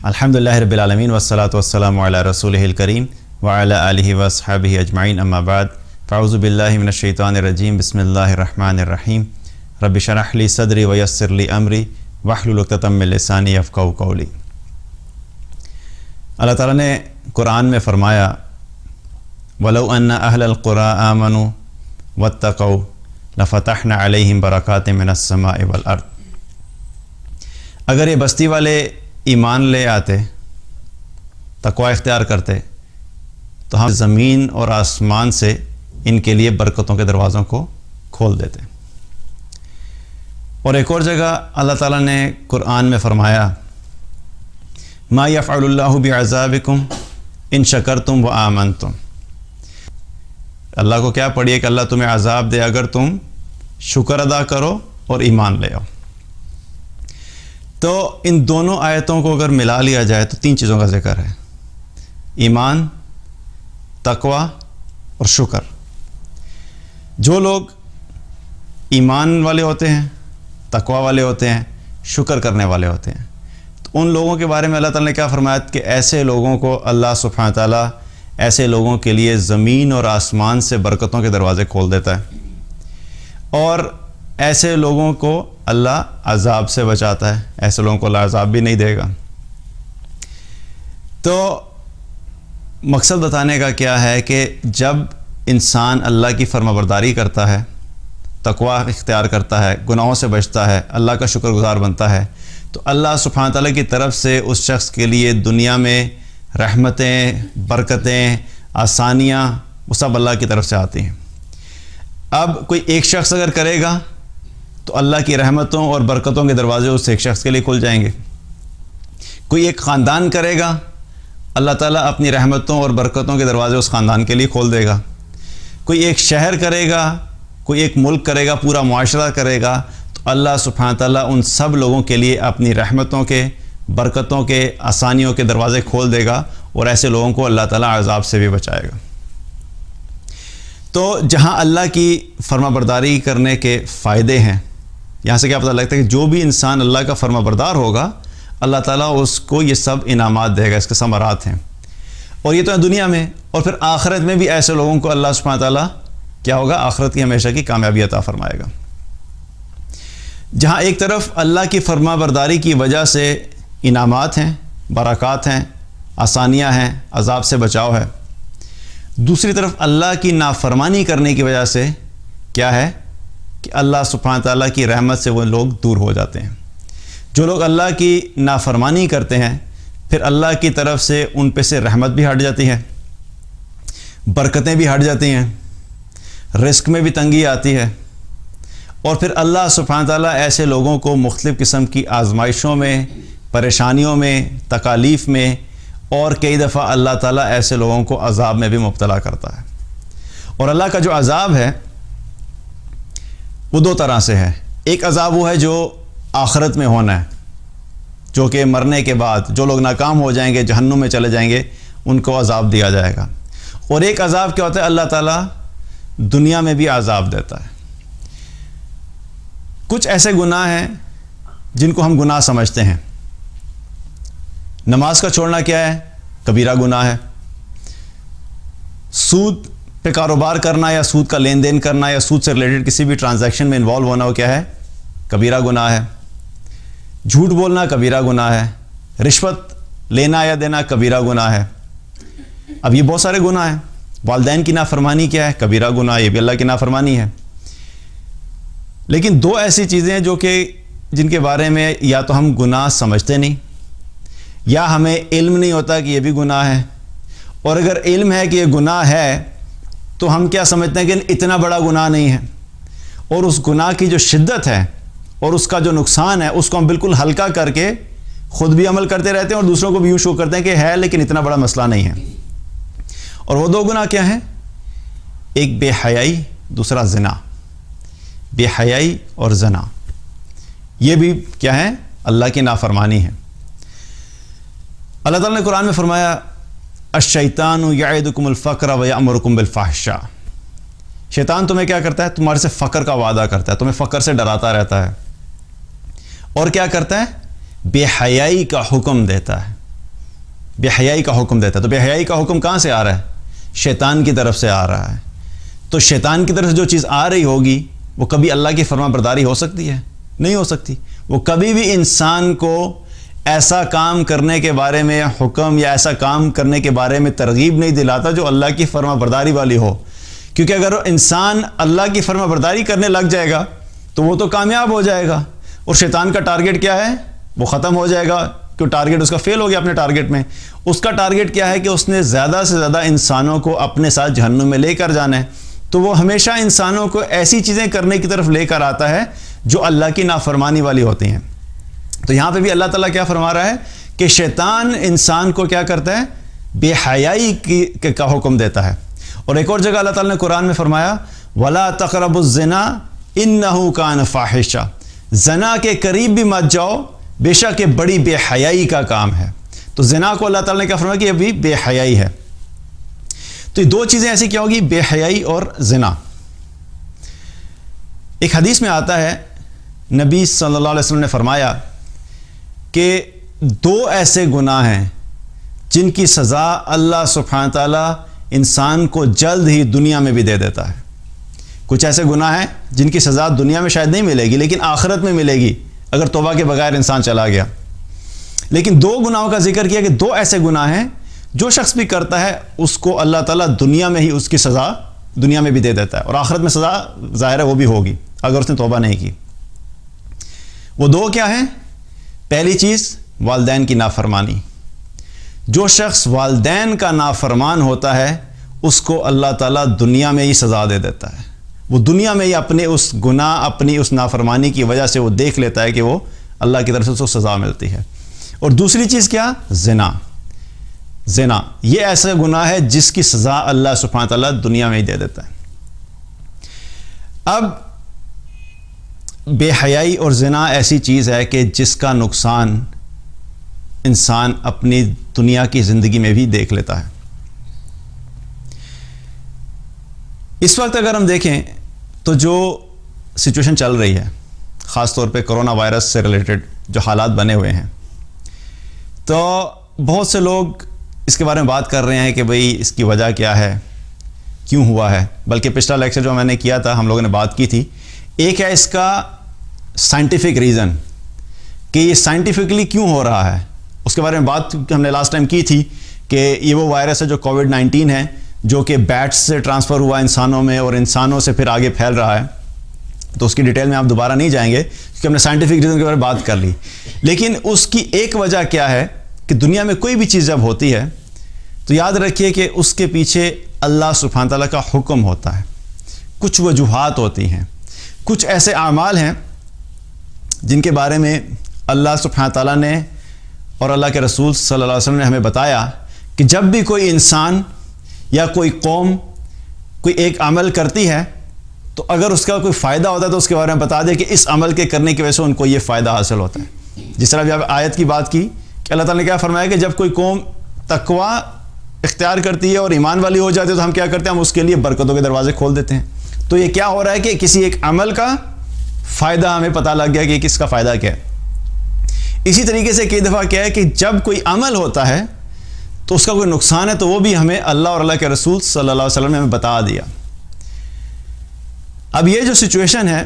الحمدللہ رب العالمین والصلاة والسلام علی رسولہ الکریم وعلی آلہ واصحابہ اجمعین اما بعد فاعوذ باللہ من الشیطان الرجیم بسم اللہ الرحمن الرحیم رب اشرح لی صدری ویسر لی امری واحلل عقدۃ من لسانی یفقہوا قولی۔ اللہ تعالیٰ نے قرآن میں فرمایا وَلَوْ أَنَّ أَهْلَ الْقُرَىٰ آمَنُوا وَاتَّقَوْا لَفَتَحْنَا عَلَيْهِمْ بَرَكَاتٍ مِّنَ السَّمَاءِ وَالْأَرْضِ۔ اگر یہ بستی والے ایمان لے آتے، تقوی اختیار کرتے، تو ہم زمین اور آسمان سے ان کے لیے برکتوں کے دروازوں کو کھول دیتے۔ اور ایک اور جگہ اللہ تعالیٰ نے قرآن میں فرمایا ما یفعل اللہ بعذابکم ان شکرتم وآمنتم۔ اللہ کو کیا پڑی ہے کہ اللہ تمہیں عذاب دے اگر تم شکر ادا کرو اور ایمان لے آؤ۔ تو ان دونوں آیتوں کو اگر ملا لیا جائے تو تین چیزوں کا ذکر ہے: ایمان، تقوی اور شکر۔ جو لوگ ایمان والے ہوتے ہیں، تقوی والے ہوتے ہیں، شکر کرنے والے ہوتے ہیں، تو ان لوگوں کے بارے میں اللہ تعالیٰ نے کیا فرمایا کہ ایسے لوگوں کو اللہ سبحانہ تعالیٰ ایسے لوگوں کے لیے زمین اور آسمان سے برکتوں کے دروازے کھول دیتا ہے، اور ایسے لوگوں کو اللہ عذاب سے بچاتا ہے، ایسے لوگوں کو اللہ عذاب بھی نہیں دے گا۔ تو مقصد بتانے کا کیا ہے کہ جب انسان اللہ کی فرما برداری کرتا ہے، تقوی اختیار کرتا ہے، گناہوں سے بچتا ہے، اللہ کا شکر گزار بنتا ہے، تو اللہ سبحانہ تعالیٰ کی طرف سے اس شخص کے لیے دنیا میں رحمتیں، برکتیں، آسانیاں وہ سب اللہ کی طرف سے آتی ہیں۔ اب کوئی ایک شخص اگر کرے گا تو اللہ کی رحمتوں اور برکتوں کے دروازے اس ایک شخص کے لیے کھل جائیں گے۔ کوئی ایک خاندان کرے گا، اللہ تعالیٰ اپنی رحمتوں اور برکتوں کے دروازے اس خاندان کے لیے کھول دے گا۔ کوئی ایک شہر کرے گا، کوئی ایک ملک کرے گا، پورا معاشرہ کرے گا، تو اللہ سبحانہ تعالیٰ ان سب لوگوں کے لیے اپنی رحمتوں کے، برکتوں کے، آسانیوں کے دروازے کھول دے گا، اور ایسے لوگوں کو اللہ تعالیٰ عذاب سے بھی بچائے گا۔ تو جہاں اللہ کی فرما برداری کرنے کے فائدے ہیں، یہاں سے کیا پتہ لگتا ہے کہ جو بھی انسان اللہ کا فرما بردار ہوگا اللہ تعالیٰ اس کو یہ سب انعامات دے گا، اس کے ثمرات ہیں۔ اور یہ تو ہے دنیا میں، اور پھر آخرت میں بھی ایسے لوگوں کو اللہ سبحانہ تعالیٰ کیا ہوگا، آخرت کی ہمیشہ کی کامیابی عطا فرمائے گا۔ جہاں ایک طرف اللہ کی فرما برداری کی وجہ سے انعامات ہیں، برکات ہیں، آسانیاں ہیں، عذاب سے بچاؤ ہے، دوسری طرف اللہ کی نافرمانی کرنے کی وجہ سے کیا ہے کہ اللہ سبحانہ تعالیٰ کی رحمت سے وہ لوگ دور ہو جاتے ہیں۔ جو لوگ اللہ کی نافرمانی کرتے ہیں پھر اللہ کی طرف سے ان پہ سے رحمت بھی ہٹ جاتی ہے، برکتیں بھی ہٹ جاتی ہیں، رزق میں بھی تنگی آتی ہے، اور پھر اللہ سبحانہ تعالیٰ ایسے لوگوں کو مختلف قسم کی آزمائشوں میں، پریشانیوں میں، تکالیف میں، اور کئی دفعہ اللہ تعالیٰ ایسے لوگوں کو عذاب میں بھی مبتلا کرتا ہے۔ اور اللہ کا جو عذاب ہے وہ دو طرح سے ہے۔ ایک عذاب وہ ہے جو آخرت میں ہونا ہے، جو کہ مرنے کے بعد جو لوگ ناکام ہو جائیں گے، جہنم میں چلے جائیں گے، ان کو عذاب دیا جائے گا۔ اور ایک عذاب کیا ہوتا ہے، اللہ تعالیٰ دنیا میں بھی عذاب دیتا ہے۔ کچھ ایسے گناہ ہیں جن کو ہم گناہ سمجھتے ہیں۔ نماز کا چھوڑنا کیا ہے، کبیرہ گناہ ہے۔ سود پہ کاروبار کرنا یا سود کا لین دین کرنا یا سود سے ریلیٹڈ کسی بھی ٹرانزیکشن میں انوالو ہونا، وہ کیا ہے، کبیرہ گناہ ہے۔ جھوٹ بولنا کبیرہ گناہ ہے۔ رشوت لینا یا دینا کبیرہ گناہ ہے۔ اب یہ بہت سارے گناہ ہیں۔ والدین کی نافرمانی کیا ہے، کبیرہ گناہ، یہ بھی اللہ کی نافرمانی ہے۔ لیکن دو ایسی چیزیں ہیں جن کے بارے میں یا تو ہم گناہ سمجھتے نہیں، یا ہمیں علم نہیں ہوتا کہ یہ بھی گناہ ہے، اور اگر علم ہے کہ یہ گناہ ہے تو ہم کیا سمجھتے ہیں کہ اتنا بڑا گناہ نہیں ہے، اور اس گناہ کی جو شدت ہے اور اس کا جو نقصان ہے اس کو ہم بالکل ہلکا کر کے خود بھی عمل کرتے رہتے ہیں اور دوسروں کو بھی یوں شو کرتے ہیں کہ ہے لیکن اتنا بڑا مسئلہ نہیں ہے۔ اور وہ دو گناہ کیا ہیں، ایک بے حیائی، دوسرا زنا۔ بے حیائی اور زنا یہ بھی کیا ہے، اللہ کی نافرمانی ہے۔ اللہ تعالیٰ نے قرآن میں فرمایا الشیطان یعدکم الفقر ویأمرکم بالفحشاء۔ شیطان تمہیں کیا کرتا ہے، تمہارے سے فقر کا وعدہ کرتا ہے، تمہیں فقر سے ڈراتا رہتا ہے، اور کیا کرتا ہے، بے حیائی کا حکم دیتا ہے۔ بے حیائی کا حکم دیتا ہے. تو بے حیائی کا حکم کہاں سے آ رہا ہے؟ شیطان کی طرف سے آ رہا ہے. تو شیطان کی طرف سے جو چیز آ رہی ہوگی وہ کبھی اللہ کی فرما برداری ہو سکتی ہے؟ نہیں ہو سکتی. وہ کبھی بھی انسان کو ایسا کام کرنے کے بارے میں حکم یا ایسا کام کرنے کے بارے میں ترغیب نہیں دلاتا جو اللہ کی فرما برداری والی ہو. کیونکہ اگر انسان اللہ کی فرما برداری کرنے لگ جائے گا تو وہ تو کامیاب ہو جائے گا، اور شیطان کا ٹارگٹ کیا ہے؟ وہ ختم ہو جائے گا، کیوں ٹارگٹ اس کا فیل ہو گیا اپنے ٹارگٹ میں. اس کا ٹارگٹ کیا ہے کہ اس نے زیادہ سے زیادہ انسانوں کو اپنے ساتھ جہنم میں لے کر جانا ہے. تو وہ ہمیشہ انسانوں کو ایسی چیزیں کرنے کی طرف لے کر آتا ہے جو اللہ کی نافرمانی والی ہوتی ہیں. تو یہاں پہ بھی اللہ تعالیٰ کیا فرما رہا ہے کہ شیطان انسان کو کیا کرتا ہے؟ بے حیائی کا حکم دیتا ہے. اور ایک اور جگہ اللہ تعالیٰ نے قرآن میں فرمایا وَلَا تَقْرَبُوا الزِّنَا إِنَّهُ كَانَ فَاحِشًا، زنا کے قریب بھی مت جاؤ، بے شک یہ بڑی بے حیائی کا کام ہے. تو زنا کو اللہ تعالیٰ نے کیا فرمایا کہ یہ بھی بے حیائی ہے. تو یہ دو چیزیں ایسی کیا ہوگی؟ بے حیائی اور زنا. ایک حدیث میں آتا ہے نبی صلی اللہ علیہ وسلم نے فرمایا کہ دو ایسے گناہ ہیں جن کی سزا اللہ سبحانہ تعالیٰ انسان کو جلد ہی دنیا میں بھی دے دیتا ہے. کچھ ایسے گناہ ہیں جن کی سزا دنیا میں شاید نہیں ملے گی لیکن آخرت میں ملے گی اگر توبہ کے بغیر انسان چلا گیا. لیکن دو گناہوں کا ذکر کیا کہ دو ایسے گناہ ہیں جو شخص بھی کرتا ہے اس کو اللہ تعالیٰ دنیا میں ہی اس کی سزا دنیا میں بھی دے دیتا ہے، اور آخرت میں سزا ظاہر ہے وہ بھی ہوگی اگر اس نے توبہ نہیں کی. وہ دو کیا ہیں؟ پہلی چیز والدین کی نافرمانی. جو شخص والدین کا نافرمان ہوتا ہے اس کو اللہ تعالیٰ دنیا میں ہی سزا دے دیتا ہے. وہ دنیا میں ہی اپنے اس گناہ، اپنی اس نافرمانی کی وجہ سے وہ دیکھ لیتا ہے کہ وہ اللہ کی طرف سے اس کو سزا ملتی ہے. اور دوسری چیز کیا؟ زنا. زنا یہ ایسا گناہ ہے جس کی سزا اللہ سبحانہ تعالیٰ دنیا میں ہی دے دیتا ہے. اب بے حیائی اور زنا ایسی چیز ہے کہ جس کا نقصان انسان اپنی دنیا کی زندگی میں بھی دیکھ لیتا ہے. اس وقت اگر ہم دیکھیں تو جو سچویشن چل رہی ہے، خاص طور پہ کرونا وائرس سے ریلیٹڈ جو حالات بنے ہوئے ہیں، تو بہت سے لوگ اس کے بارے میں بات کر رہے ہیں کہ بھئی اس کی وجہ کیا ہے، کیوں ہوا ہے. بلکہ پچھلا لیکچر جو میں نے کیا تھا ہم لوگوں نے بات کی تھی، ایک ہے اس کا سائنٹیفک ریزن کہ یہ سائنٹیفکلی کیوں ہو رہا ہے. اس کے بارے میں بات ہم نے لاسٹ ٹائم کی تھی کہ یہ وہ وائرس ہے جو کووڈ-19 ہے، جو کہ بیٹس سے ٹرانسفر ہوا انسانوں میں اور انسانوں سے پھر آگے پھیل رہا ہے. تو اس کی ڈیٹیل میں آپ دوبارہ نہیں جائیں گے کیونکہ ہم نے سائنٹیفک ریزن کے بارے میں بات کر لی. لیکن اس کی ایک وجہ کیا ہے کہ دنیا میں کوئی بھی چیز جب ہوتی ہے تو یاد رکھیے کہ اس کے پیچھے اللہ سبحانہ تعالیٰ کا حکم ہوتا ہے. کچھ وجوہات ہوتی ہیں، کچھ ایسے اعمال ہیں جن کے بارے میں اللہ سبحانہ تعالیٰ نے اور اللہ کے رسول صلی اللہ علیہ وسلم نے ہمیں بتایا کہ جب بھی کوئی انسان یا کوئی قوم کوئی ایک عمل کرتی ہے تو اگر اس کا کوئی فائدہ ہوتا ہے تو اس کے بارے میں بتا دے کہ اس عمل کے کرنے کی وجہ سے ان کو یہ فائدہ حاصل ہوتا ہے. جس طرح ابھی آپ آیت کی بات کی کہ اللہ تعالیٰ نے کیا فرمایا کہ جب کوئی قوم تقوی اختیار کرتی ہے اور ایمان والی ہو جاتی ہے تو ہم کیا کرتے ہیں؟ ہم اس کے لیے برکتوں کے دروازے کھول دیتے ہیں. تو یہ کیا ہو رہا ہے کہ کسی ایک عمل کا فائدہ ہمیں پتہ لگ گیا کہ کس کا فائدہ کیا ہے. اسی طریقے سے کئی دفعہ کیا ہے کہ جب کوئی عمل ہوتا ہے تو اس کا کوئی نقصان ہے تو وہ بھی ہمیں اللہ اور اللہ کے رسول صلی اللہ علیہ وسلم نے ہمیں بتا دیا. اب یہ جو سچویشن ہے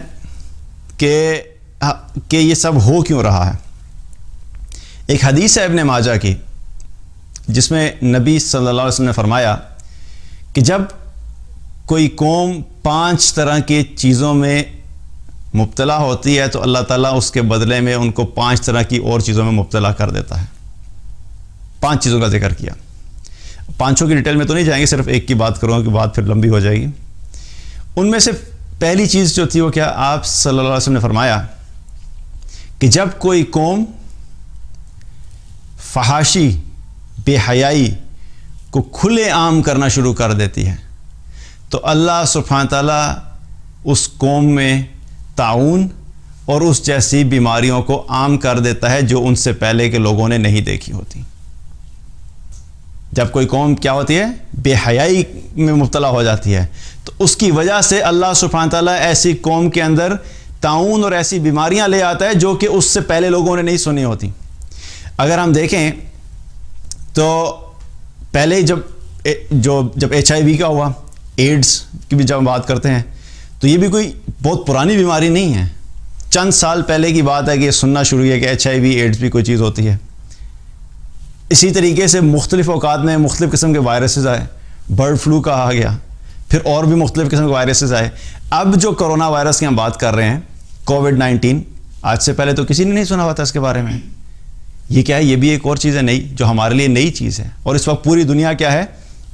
کہ یہ سب ہو کیوں رہا ہے، ایک حدیث ہے ابن ماجہ کی جس میں نبی صلی اللہ علیہ وسلم نے فرمایا کہ جب کوئی قوم 5 طرح کی چیزوں میں مبتلا ہوتی ہے تو اللہ تعالیٰ اس کے بدلے میں ان کو 5 طرح کی اور چیزوں میں مبتلا کر دیتا ہے. 5 چیزوں کا ذکر کیا. 5 کی ڈیٹیل میں تو نہیں جائیں گے، صرف ایک کی بات کروں گا کہ بات پھر لمبی ہو جائے گی. ان میں سے پہلی چیز جو تھی وہ کیا؟ آپ صلی اللہ علیہ وسلم نے فرمایا کہ جب کوئی قوم فحاشی، بے حیائی کو کھلے عام کرنا شروع کر دیتی ہے تو اللہ سبحانہ تعالیٰ اس قوم میں طاعون اور اس جیسی بیماریوں کو عام کر دیتا ہے جو ان سے پہلے کے لوگوں نے نہیں دیکھی ہوتی. جب کوئی قوم کیا ہوتی ہے؟ بے حیائی میں مبتلا ہو جاتی ہے تو اس کی وجہ سے اللہ سبحانہ تعالیٰ ایسی قوم کے اندر طاعون اور ایسی بیماریاں لے آتا ہے جو کہ اس سے پہلے لوگوں نے نہیں سنی ہوتی. اگر ہم دیکھیں تو پہلے جب HIV کا ہوا، ایڈز کی بھی جب ہم بات کرتے ہیں تو یہ بھی کوئی بہت پرانی بیماری نہیں ہے، چند سال پہلے کی بات ہے کہ یہ سننا شروع کیا کہ HIV ایڈز بھی کوئی چیز ہوتی ہے۔ اسی طریقے سے مختلف اوقات میں مختلف قسم کے وائرسز آئے، برڈ فلو کہا گیا، پھر اور بھی مختلف قسم کے وائرسز آئے۔ اب جو کرونا وائرس کی ہم بات کر رہے ہیں، کووڈ-19، آج سے پہلے تو کسی نے نہیں سنا ہوا تھا اس کے بارے میں۔ یہ کیا ہے؟ یہ بھی ایک اور چیز ہے نئی، جو ہمارے لیے نئی چیز ہے، اور اس وقت پوری دنیا کیا ہے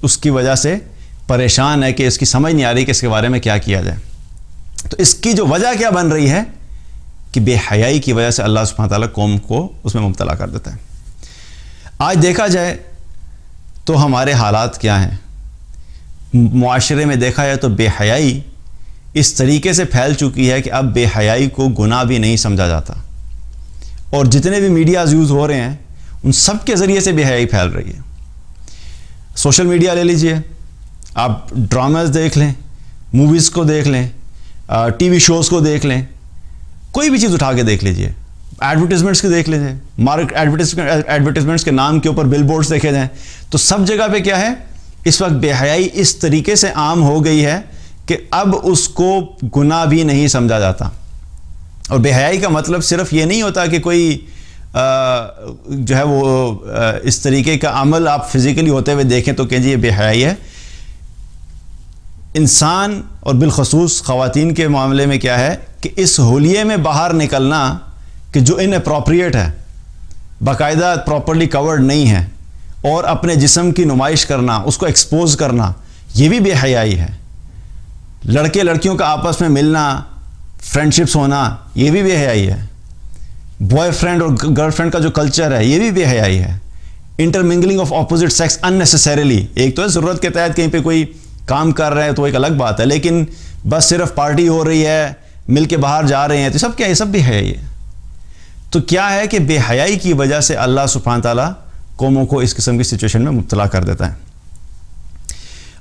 اس کی وجہ سے پریشان ہے کہ اس کی سمجھ نہیں آ رہی کہ اس کے بارے میں کیا کیا جائے۔ تو اس کی جو وجہ کیا بن رہی ہے کہ بے حیائی کی وجہ سے اللہ سبحانہ تعالیٰ قوم کو اس میں مبتلا کر دیتا ہے۔ آج دیکھا جائے تو ہمارے حالات کیا ہیں، معاشرے میں دیکھا جائے تو بے حیائی اس طریقے سے پھیل چکی ہے کہ اب بے حیائی کو گناہ بھی نہیں سمجھا جاتا، اور جتنے بھی میڈیاز یوز ہو رہے ہیں ان سب کے ذریعے سے بے حیائی پھیل رہی ہے۔ سوشل میڈیا لے لیجئے، آپ ڈراماز دیکھ لیں، موویز کو دیکھ لیں، ٹی وی شوز کو دیکھ لیں، کوئی بھی چیز اٹھا کے دیکھ لیجئے، ایڈورٹیزمنٹس کے دیکھ لیجئے، ایڈورٹیزمنٹس کے نام کے اوپر بل بورڈز دیکھے جائیں، تو سب جگہ پہ کیا ہے اس وقت بے حیائی اس طریقے سے عام ہو گئی ہے کہ اب اس کو گناہ بھی نہیں سمجھا جاتا۔ اور بے حیائی کا مطلب صرف یہ نہیں ہوتا کہ کوئی جو ہے وہ اس طریقے کا عمل آپ فزیکلی ہوتے ہوئے دیکھیں تو کہ جی یہ بے حیائی ہے۔ انسان اور بالخصوص خواتین کے معاملے میں کیا ہے کہ اس حلیے میں باہر نکلنا کہ جو ان اپروپریٹ ہے، باقاعدہ پراپرلی کورڈ نہیں ہے، اور اپنے جسم کی نمائش کرنا، اس کو ایکسپوز کرنا، یہ بھی بے حیائی ہے۔ لڑکے لڑکیوں کا آپس میں ملنا، فرینڈشپس ہونا، یہ بھی بے حیائی ہے۔ بوائے فرینڈ اور گرل فرینڈ کا جو کلچر ہے یہ بھی بے حیائی ہے۔ انٹرمنگلنگ آف اپوزٹ سیکس اننیسیسریلی، ایک تو ہے ضرورت کے تحت کہیں پہ کوئی کام کر رہے ہیں تو ایک الگ بات ہے، لیکن بس صرف پارٹی ہو رہی ہے، مل کے باہر جا رہے ہیں، تو سب کیا ہے؟ یہ سب بے حیائی ہے۔ تو کیا ہے کہ بے حیائی کی وجہ سے اللہ سبحانہ تعالیٰ قوموں کو اس قسم کی سچویشن میں مبتلا کر دیتا ہے۔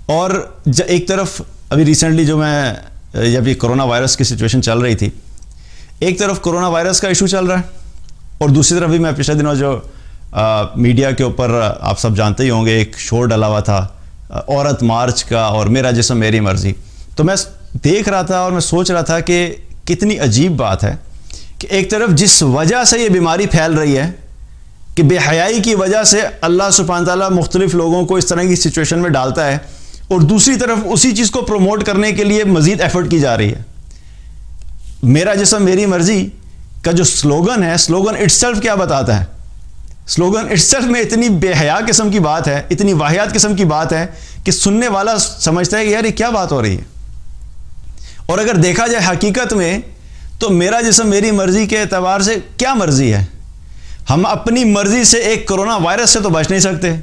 اور ایک طرف ابھی ریسنٹلی جب یہ کرونا وائرس کی سچویشن چل رہی تھی، ایک طرف کرونا وائرس کا ایشو چل رہا ہے، اور دوسری طرف بھی میں پچھلے دنوں جو میڈیا کے اوپر آپ سب جانتے ہی ہوں گے ایک شو ڈلا ہوا تھا عورت مارچ کا اور میرا جسم میری مرضی، تو میں دیکھ رہا تھا اور میں سوچ رہا تھا کہ کتنی عجیب بات ہے کہ ایک طرف جس وجہ سے یہ بیماری پھیل رہی ہے کہ بے حیائی کی وجہ سے اللہ سبحانہ تعالیٰ مختلف لوگوں کو اس طرح کی سچویشن میں ڈالتا ہے، اور دوسری طرف اسی چیز کو پروموٹ کرنے کے لیے مزید ایفرٹ کی جا رہی ہے۔ میرا جسم میری مرضی کا جو سلوگن ہے، سلوگن اٹسیلف کیا بتاتا ہے؟ سلوگن اٹسیلف میں اتنی بے حیا قسم کی بات ہے، اتنی واہیات قسم کی بات ہے کہ سننے والا سمجھتا ہے کہ یار یہ کیا بات ہو رہی ہے۔ اور اگر دیکھا جائے حقیقت میں تو میرا جسم میری مرضی کے اعتبار سے کیا مرضی ہے؟ ہم اپنی مرضی سے ایک کرونا وائرس سے تو بچ نہیں سکتے،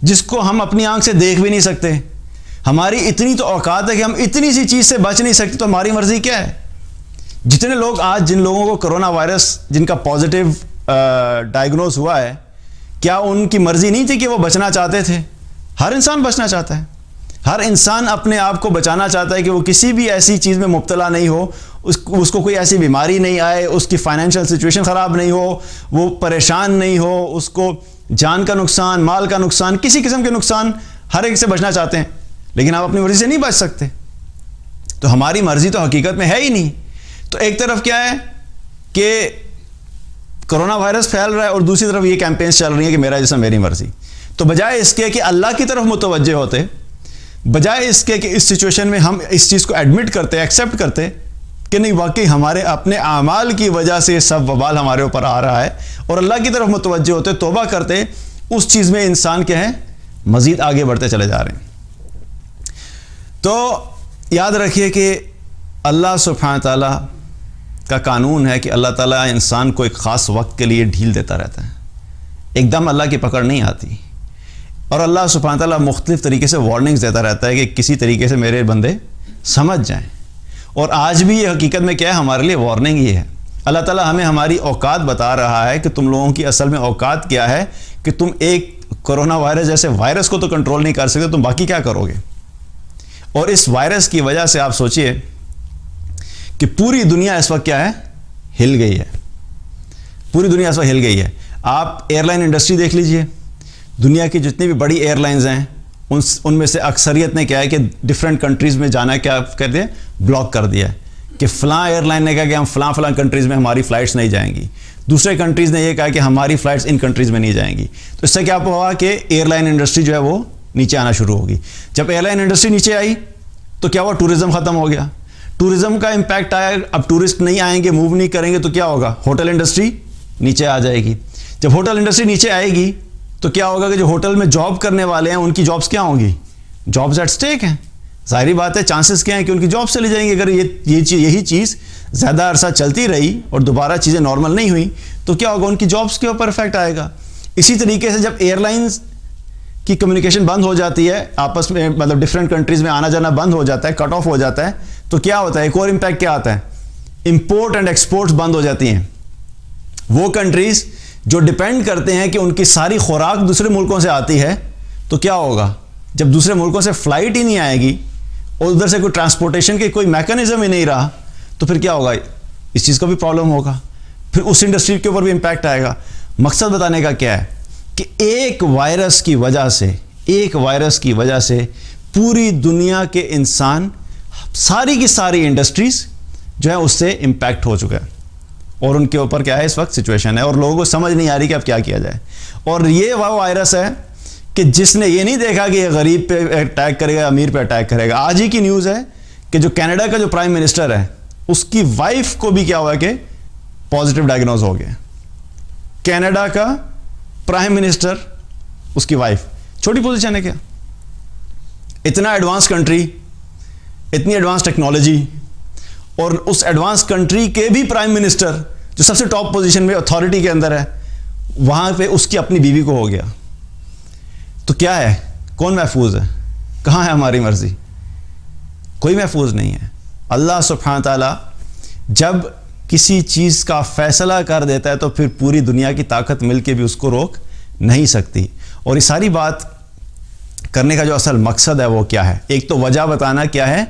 جس کو ہم اپنی آنکھ سے دیکھ بھی نہیں سکتے۔ ہماری اتنی تو اوقات ہے کہ ہم اتنی سی چیز سے بچ نہیں سکتے، تو ہماری مرضی کیا ہے؟ جتنے لوگ آج جن لوگوں کو کرونا وائرس جن کا پازیٹیو ڈائگنوز ہوا ہے، کیا ان کی مرضی نہیں تھی کہ وہ بچنا چاہتے تھے؟ ہر انسان بچنا چاہتا ہے، ہر انسان اپنے آپ کو بچانا چاہتا ہے کہ وہ کسی بھی ایسی چیز میں مبتلا نہیں ہو، اس کو کوئی ایسی بیماری نہیں آئے، اس کی فائنینشیل سچویشن خراب نہیں ہو، وہ پریشان نہیں ہو، اس کو جان کا نقصان، مال کا نقصان، کسی قسم کے نقصان، ہر ایک سے بچنا چاہتے ہیں، لیکن آپ اپنی مرضی سے نہیں بچ سکتے۔ تو ہماری مرضی تو حقیقت میں ہے ہی نہیں۔ تو ایک طرف کیا ہے کہ کرونا وائرس پھیل رہا ہے، اور دوسری طرف یہ کیمپینز چل رہی ہیں کہ میرا جسم میری مرضی۔ تو بجائے اس کے کہ اللہ کی طرف متوجہ ہوتے، بجائے اس کے کہ اس سچویشن میں ہم اس چیز کو ایڈمٹ کرتے، ایکسیپٹ کرتے کہ نہیں واقعی ہمارے اپنے اعمال کی وجہ سے یہ سب وبال ہمارے اوپر آ رہا ہے، اور اللہ کی طرف متوجہ ہوتے، توبہ کرتے، اس چیز میں انسان کیا ہے مزید آگے بڑھتے چلے جا رہے ہیں۔ تو یاد رکھیے کہ اللہ سبحانہ تعالیٰ کا قانون ہے کہ اللہ تعالیٰ انسان کو ایک خاص وقت کے لیے ڈھیل دیتا رہتا ہے، ایک دم اللہ کی پکڑ نہیں آتی، اور اللہ سبحانہ تعالیٰ مختلف طریقے سے وارننگز دیتا رہتا ہے کہ کسی طریقے سے میرے بندے سمجھ جائیں۔ اور آج بھی یہ حقیقت میں کیا ہے ہمارے لیے وارننگ یہ ہے، اللہ تعالیٰ ہمیں ہماری اوقات بتا رہا ہے کہ تم لوگوں کی اصل میں اوقات کیا ہے، کہ تم ایک کرونا وائرس جیسے وائرس کو تو کنٹرول نہیں کر سکتے، تم باقی کیا کرو گے؟ اور اس وائرس کی وجہ سے آپ سوچئے کہ پوری دنیا اس وقت کیا ہے ہل گئی ہے، پوری دنیا اس وقت ہل گئی ہے۔ آپ ایئر لائن انڈسٹری دیکھ لیجئے، دنیا کی جتنی بھی بڑی ایئر لائنز ہیں ان میں سے اکثریت نے کیا ہے کہ ڈفرینٹ کنٹریز میں جانا ہے کیا کر دیا، بلاک کر دیا ہے کہ فلاں ایئر لائن نے کہا کہ ہم فلاں کنٹریز میں ہماری فلائٹس نہیں جائیں گی، دوسرے کنٹریز نے یہ کہا کہ ہماری فلائٹس ان کنٹریز میں نہیں جائیں گی. تو اس سے کیا ہوا کہ ایئر لائن انڈسٹری جو ہے وہ نیچے آنا شروع ہوگی. جب ایئر لائن انڈسٹری نیچے آئی تو کیا ہوا، ٹورزم ختم ہو گیا. ٹورزم کا امپیکٹ آیا، اب ٹورسٹ نہیں آئیں گے، موو نہیں کریں گے تو کیا ہوگا، ہوٹل انڈسٹری نیچے آ جائے گی. جب ہوٹل انڈسٹری نیچے آئے گی تو کیا ہوگا کہ جو ہوٹل میں جاب کرنے والے ہیں ان کی جابس کیا ہوں گی، جابس ایٹ سٹیک ہیں. ظاہری بات ہے چانسز کیا ہیں کہ ان کی جابس چلی جائیں گی. اگر یہی چیز زیادہ عرصہ چلتی رہی اور دوبارہ چیزیں نارمل نہیں ہوئی تو کیا ہوگا، ان کی جابس کے اوپر افیکٹ آئے گا. اسی طریقے سے جب ایئر لائنز کی کمیونیکیشن بند ہو جاتی ہے آپس میں، مطلب ڈفرینٹ کنٹریز میں آنا جانا بند ہو جاتا ہے، کٹ آف ہو جاتا ہے، تو کیا ہوتا ہے، ایک اور امپیکٹ کیا آتا ہے، امپورٹ اینڈ ایکسپورٹس بند ہو جاتی ہیں. وہ کنٹریز جو ڈپینڈ کرتے ہیں کہ ان کی ساری خوراک دوسرے ملکوں سے آتی ہے تو کیا ہوگا، جب دوسرے ملکوں سے فلائٹ ہی نہیں آئے گی اور ادھر سے کوئی ٹرانسپورٹیشن کی کوئی میکانزم ہی نہیں رہا تو پھر کیا ہوگا، اس چیز کا بھی پرابلم ہوگا، پھر اس انڈسٹری کے اوپر بھی امپیکٹ آئے گا. مقصد بتانے کا کیا ہے کہ ایک وائرس کی وجہ سے پوری دنیا کے انسان، ساری کی ساری انڈسٹریز جو ہے اس سے امپیکٹ ہو چکا ہے اور ان کے اوپر کیا ہے اس وقت سچویشن ہے اور لوگوں کو سمجھ نہیں آ رہی کہ اب کیا کیا جائے. اور یہ وہ وائرس ہے کہ جس نے یہ نہیں دیکھا کہ یہ غریب پہ اٹیک کرے گا، امیر پہ اٹیک کرے گا. آج ہی کی نیوز ہے کہ جو کینیڈا کا جو پرائم منسٹر ہے اس کی وائف کو بھی کیا ہوا کہ پازیٹیو ڈائگنوز ہو گیا. کینیڈا کا پرائم منسٹر، اس کی وائف، چھوٹی پوزیشن ہے کیا، اتنا ایڈوانس کنٹری، اتنی ایڈوانس ٹیکنالوجی، اور اس ایڈوانس کنٹری کے بھی پرائم منسٹر جو سب سے ٹاپ پوزیشن میں اتھارٹی کے اندر ہے، وہاں پہ اس کی اپنی بیوی کو ہو گیا. تو کیا ہے، کون محفوظ ہے، کہاں ہے ہماری مرضی، کوئی محفوظ نہیں ہے. اللہ سبحانہ تعالیٰ جب کسی چیز کا فیصلہ کر دیتا ہے تو پھر پوری دنیا کی طاقت مل کے بھی اس کو روک نہیں سکتی. اور یہ ساری بات کرنے کا جو اصل مقصد ہے وہ کیا ہے، ایک تو وجہ بتانا کیا ہے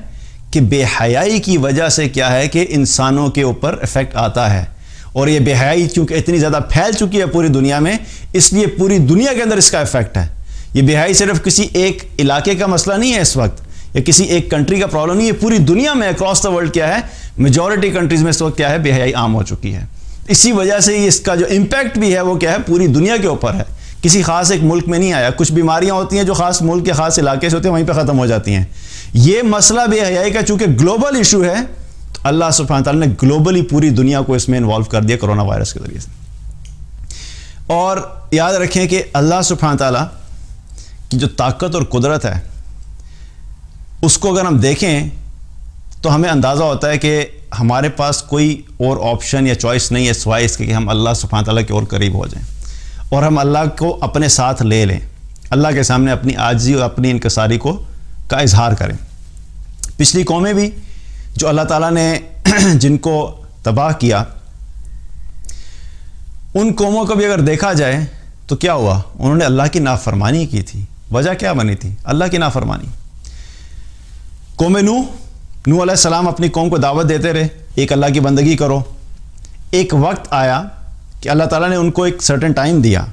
کہ بے حیائی کی وجہ سے کیا ہے کہ انسانوں کے اوپر افیکٹ آتا ہے. اور یہ بے حیائی چونکہ اتنی زیادہ پھیل چکی ہے پوری دنیا میں، اس لیے پوری دنیا کے اندر اس کا افیکٹ ہے. یہ بے حیائی صرف کسی ایک علاقے کا مسئلہ نہیں ہے اس وقت، یا کسی ایک کنٹری کا پرابلم نہیں ہے، پوری دنیا میں اکراس دا ورلڈ کیا ہے، میجورٹی کنٹریز میں اس وقت کیا ہے، بے حیائی عام ہو چکی ہے. اسی وجہ سے اس کا جو امپیکٹ بھی ہے وہ کیا ہے، پوری دنیا کے اوپر ہے، کسی خاص ایک ملک میں نہیں آیا. کچھ بیماریاں ہوتی ہیں جو خاص ملک کے خاص علاقے سے ہوتی ہیں، وہیں پہ ختم ہو جاتی ہیں. یہ مسئلہ بے حیائی کا چونکہ گلوبل ایشو ہے تو اللہ سبحانہ تعالیٰ نے گلوبلی پوری دنیا کو اس میں انوالو کر دیا کرونا وائرس کے ذریعے سے. اور یاد رکھیں کہ اللہ سبحانہ تعالیٰ کی جو طاقت اور قدرت ہے اس کو اگر ہم دیکھیں تو ہمیں اندازہ ہوتا ہے کہ ہمارے پاس کوئی اور آپشن یا چوائس نہیں ہے سوائے اس کے کہ ہم اللہ سبحانہ تعالیٰ کے اور قریب ہو جائیں اور ہم اللہ کو اپنے ساتھ لے لیں، اللہ کے سامنے اپنی عاجزی اور اپنی انکساری کا اظہار کریں. پچھلی قومیں بھی جو اللہ تعالیٰ نے جن کو تباہ کیا، ان قوموں کو بھی اگر دیکھا جائے تو کیا ہوا، انہوں نے اللہ کی نافرمانی کی تھی. وجہ کیا بنی تھی، اللہ کی نافرمانی. قوم نوح علیہ السلام اپنی قوم کو دعوت دیتے رہے، ایک اللہ کی بندگی کرو. ایک وقت آیا کہ اللہ تعالیٰ نے ان کو ایک سرٹن ٹائم دیا،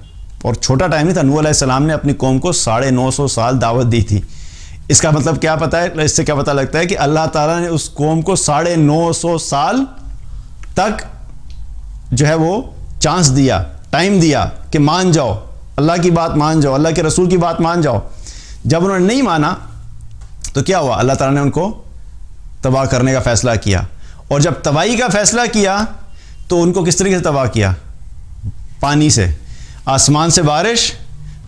اور چھوٹا ٹائم نہیں تھا. نوح علیہ السلام نے اپنی قوم کو 950 سال دعوت دی تھی. اس کا مطلب کیا پتہ ہے، اس سے کیا پتہ لگتا ہے کہ اللہ تعالیٰ نے اس قوم کو 950 سال تک جو ہے وہ چانس دیا، ٹائم دیا کہ مان جاؤ، اللہ کی بات مان جاؤ، اللہ کے رسول کی بات مان جاؤ. جب انہوں نے نہیں مانا تو کیا ہوا، اللہ تعالیٰ نے ان کو تباہ کرنے کا فیصلہ کیا. اور جب تباہی کا فیصلہ کیا تو ان کو کس طریقے سے تباہ کیا، پانی سے. آسمان سے بارش،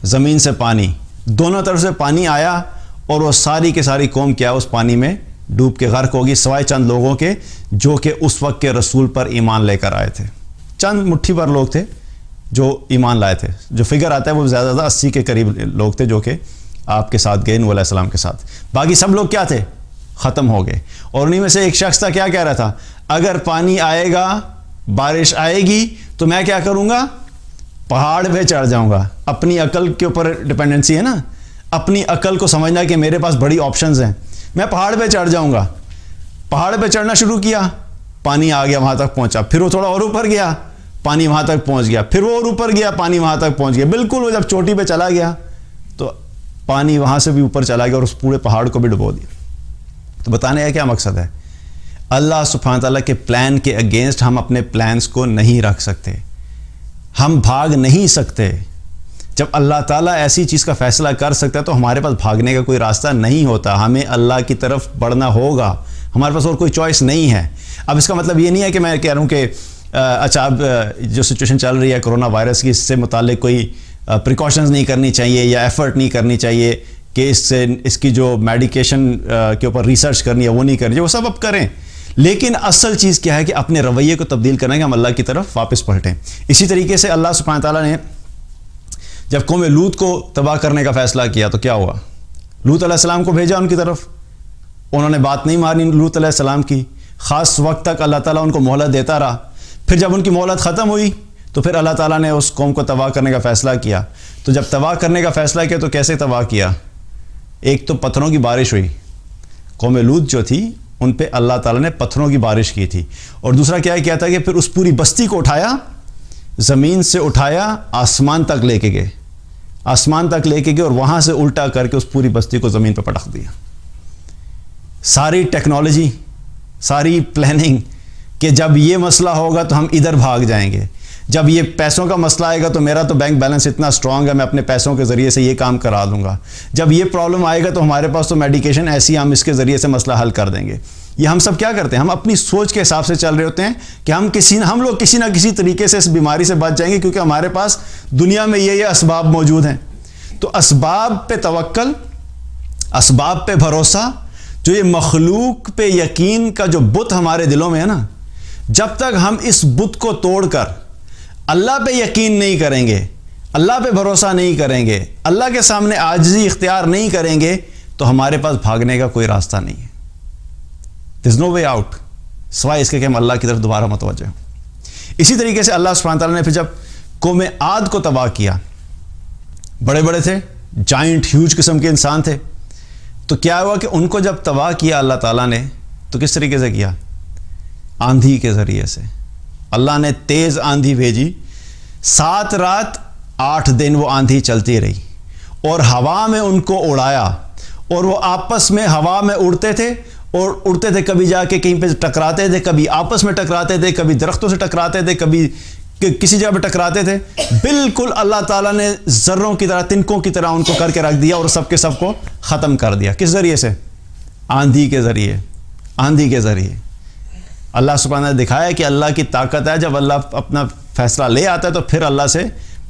زمین سے پانی، دونوں طرف سے پانی آیا اور وہ ساری کی ساری قوم کیا اس پانی میں ڈوب کے غرق ہوگی، سوائے چند لوگوں کے جو کہ اس وقت کے رسول پر ایمان لے کر آئے تھے. چند مٹھی بھر لوگ تھے جو ایمان لائے تھے. جو فگر آتا ہے وہ زیادہ 80 کے قریب لوگ تھے جو کہ آپ کے ساتھ گئے نوح علیہ السلام کے ساتھ. باقی سب لوگ کیا تھے، ختم ہو گئے. اور انہی میں سے ایک شخص تھا، کیا کہہ رہا تھا، اگر پانی آئے گا، بارش آئے گی تو میں کیا کروں گا، پہاڑ پہ چڑھ جاؤں گا. اپنی عقل کے اوپر ڈپینڈنسی ہے نا، اپنی عقل کو سمجھنا کہ میرے پاس بڑی آپشنز ہیں، میں پہاڑ پہ چڑھ جاؤں گا. پہاڑ پہ چڑھنا شروع کیا، پانی آ گیا، وہاں تک پہنچا. پھر وہ تھوڑا اور اوپر گیا، پانی وہاں تک پہنچ گیا، پھر وہ اور اوپر گیا، پانی وہاں تک پہنچ گیا، بالکل وہ جب چوٹی پہ چلا گیا تو پانی وہاں سے بھی اوپر چلا گیا اور اس پورے پہاڑ کو بھی ڈبو دیا۔ تو بتانے کا کیا مقصد ہے؟ اللہ سبحانہ تعالیٰ کے پلان کے اگینسٹ ہم اپنے پلانز کو نہیں رکھ سکتے، ہم بھاگ نہیں سکتے۔ جب اللہ تعالیٰ ایسی چیز کا فیصلہ کر سکتا ہے تو ہمارے پاس بھاگنے کا کوئی راستہ نہیں ہوتا، ہمیں اللہ کی طرف بڑھنا ہوگا، ہمارے پاس اور کوئی چوائس نہیں ہے۔ اب اس کا مطلب یہ نہیں ہے کہ میں کہہ رہا ہوں کہ اچھا اب جو سچویشن چل رہی ہے کرونا وائرس کی، اس سے متعلق کوئی پریکاشنز نہیں کرنی چاہیے یا ایفرٹ نہیں کرنی چاہیے کہ اس کی جو میڈیکیشن کے اوپر ریسرچ کرنی ہے وہ نہیں کرنی ہے، وہ سب اب کریں، لیکن اصل چیز کیا ہے کہ اپنے رویے کو تبدیل کرنا ہے کہ ہم اللہ کی طرف واپس پلٹیں۔ اسی طریقے سے اللہ سبحانہ تعالیٰ نے جب قوم لوط کو تباہ کرنے کا فیصلہ کیا تو کیا ہوا؟ لوط علیہ السلام کو بھیجا ان کی طرف، انہوں نے بات نہیں مانی لوط علیہ السلام کی، خاص وقت تک اللہ تعالیٰ ان کو مہلت دیتا رہا، پھر جب ان کی مہلت ختم ہوئی تو پھر اللہ تعالیٰ نے اس قوم کو تباہ کرنے کا فیصلہ کیا۔ تو جب تباہ کرنے کا فیصلہ کیا تو کیسے تباہ کیا؟ ایک تو پتھروں کی بارش ہوئی، قوم لوط جو تھی ان پہ اللہ تعالیٰ نے پتھروں کی بارش کی تھی، اور دوسرا کیا کیا تھا کہ پھر اس پوری بستی کو اٹھایا، زمین سے اٹھایا آسمان تک لے کے گئے، آسمان تک لے کے گئے اور وہاں سے الٹا کر کے اس پوری بستی کو زمین پہ پٹخ دیا۔ ساری ٹیکنالوجی، ساری پلاننگ کہ جب یہ مسئلہ ہوگا تو ہم ادھر بھاگ جائیں گے، جب یہ پیسوں کا مسئلہ آئے گا تو میرا تو بینک بیلنس اتنا سٹرونگ ہے میں اپنے پیسوں کے ذریعے سے یہ کام کرا دوں گا، جب یہ پرابلم آئے گا تو ہمارے پاس تو میڈیکیشن ایسی ہم اس کے ذریعے سے مسئلہ حل کر دیں گے۔ یہ ہم سب کیا کرتے ہیں؟ ہم اپنی سوچ کے حساب سے چل رہے ہوتے ہیں کہ ہم لوگ کسی نہ کسی طریقے سے اس بیماری سے بچ جائیں گے کیونکہ ہمارے پاس دنیا میں یہ اسباب موجود ہیں۔ تو اسباب پہ توکل، اسباب پہ بھروسہ، جو یہ مخلوق پہ یقین کا جو بت ہمارے دلوں میں ہے نا، جب تک ہم اس بت کو توڑ کر اللہ پہ یقین نہیں کریں گے، اللہ پہ بھروسہ نہیں کریں گے، اللہ کے سامنے عاجزی اختیار نہیں کریں گے تو ہمارے پاس بھاگنے کا کوئی راستہ نہیں ہے۔ There is no way out سوائے اس کے کہ ہم اللہ کی طرف دوبارہ متوجہ ہوں۔ اسی طریقے سے اللہ سبحانہ تعالیٰ نے پھر جب قوم عاد کو تباہ کیا، بڑے بڑے تھے، جائنٹ ہیوج قسم کے انسان تھے، تو کیا ہوا کہ ان کو جب تباہ کیا اللہ تعالیٰ نے تو کس طریقے سے کیا؟ آندھی کے ذریعے سے۔ اللہ نے تیز آندھی بھیجی، 7 رات 8 دن وہ آندھی چلتی رہی اور ہوا میں ان کو اڑایا، اور وہ آپس میں ہوا میں اڑتے تھے اور اڑتے تھے، کبھی جا کے کہیں پہ ٹکراتے تھے، کبھی آپس میں ٹکراتے تھے، کبھی درختوں سے ٹکراتے تھے، کبھی کسی جگہ پہ ٹکراتے تھے۔ بالکل اللہ تعالیٰ نے ذروں کی طرح، تنکوں کی طرح ان کو کر کے رکھ دیا اور سب کے سب کو ختم کر دیا۔ کس ذریعے سے؟ آندھی کے ذریعے۔ آندھی کے ذریعے اللہ سبحانہ نے دکھایا کہ اللہ کی طاقت ہے، جب اللہ اپنا فیصلہ لے آتا ہے تو پھر اللہ سے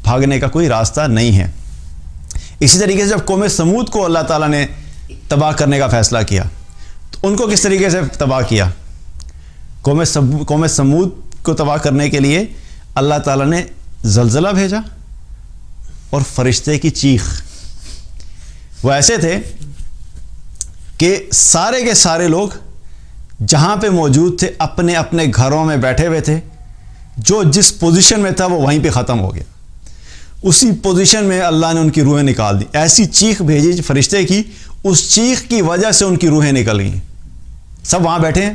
بھاگنے کا کوئی راستہ نہیں ہے۔ اسی طریقے سے جب قوم سمود کو اللہ تعالیٰ نے تباہ کرنے کا فیصلہ کیا تو ان کو کس طریقے سے تباہ کیا؟ قوم سمود کو تباہ کرنے کے لیے اللہ تعالیٰ نے زلزلہ بھیجا اور فرشتے کی چیخ۔ وہ ایسے تھے کہ سارے کے سارے لوگ جہاں پہ موجود تھے اپنے اپنے گھروں میں بیٹھے ہوئے تھے، جو جس پوزیشن میں تھا وہ وہیں پہ ختم ہو گیا، اسی پوزیشن میں اللہ نے ان کی روحیں نکال دی۔ ایسی چیخ بھیجی فرشتے کی، اس چیخ کی وجہ سے ان کی روحیں نکل گئیں۔ سب وہاں بیٹھے ہیں،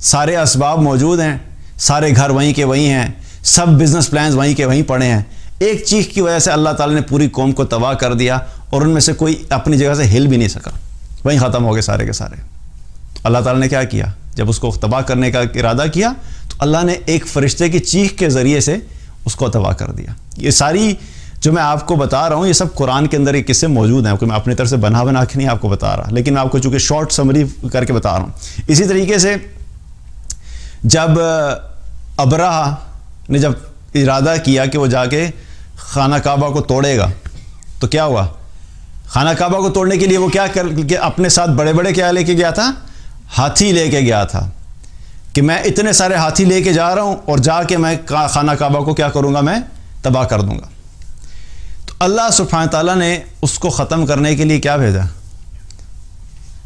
سارے اسباب موجود ہیں، سارے گھر وہیں کے وہیں ہیں، سب بزنس پلانز وہیں کے وہیں پڑے ہیں، ایک چیخ کی وجہ سے اللہ تعالیٰ نے پوری قوم کو تباہ کر دیا اور ان میں سے کوئی اپنی جگہ سے ہل بھی نہیں سکا، وہیں ختم ہو گئے سارے کے سارے۔ اللہ تعالیٰ نے کیا کیا؟ جب اس کو تباہ کرنے کا ارادہ کیا تو اللہ نے ایک فرشتے کی چیخ کے ذریعے سے اس کو تباہ کر دیا۔ یہ ساری جو میں آپ کو بتا رہا ہوں یہ سب قرآن کے اندر یہ قصے موجود ہیں، کہ میں اپنی طرف سے بنا کے نہیں آپ کو بتا رہا، لیکن میں آپ کو چونکہ شارٹ سمری کر کے بتا رہا ہوں۔ اسی طریقے سے جب ابرہہ نے جب ارادہ کیا کہ وہ جا کے خانہ کعبہ کو توڑے گا تو کیا ہوا؟ خانہ کعبہ کو توڑنے کے لیے وہ کیا اپنے ساتھ بڑے بڑے کیا لے کے گیا تھا؟ ہاتھی لے کے گیا تھا کہ میں اتنے سارے ہاتھی لے کے جا رہا ہوں اور جا کے میں خانہ کعبہ کو کیا کروں گا؟ میں تباہ کر دوں گا۔ تو اللہ سبحانہ تعالیٰ نے اس کو ختم کرنے کے لیے کیا بھیجا؟